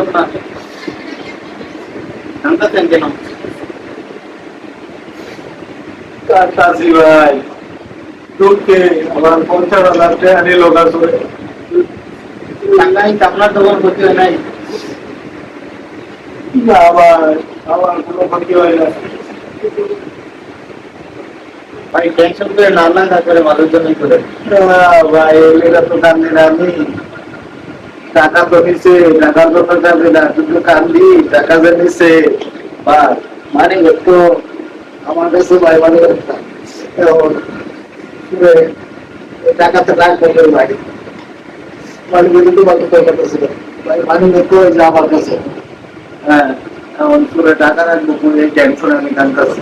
আপনার জানতেছেন কেন? কাজী ভাই দুঃখে আমার 50,000 টাকা নিল গাছরে। টাকাই আপনার দোকান ক্ষতি হয় নাই? না ভাই, আমার কোনো ক্ষতি হয় না। ভাই টেনশন করে না না করে মানুষজনই করে। ভাই এগুলা তো কান্দি না আমি, টাকা তো নিছে, টাকার জন্য কান্দি না, কিন্তু কান্দি টাকা যে নিছে। ভাই মানে তো আমার কাছে ভাই মানে এখন টাকাতে রাগ করবে ভাই, মানে কিন্তু বাকি টাকা কাছে ভাই মানে তো যে আমার কাছে। হ্যাঁ এখন পুরো টাকা রাখবো, কোনো টেনশন আমি কান্দাছি।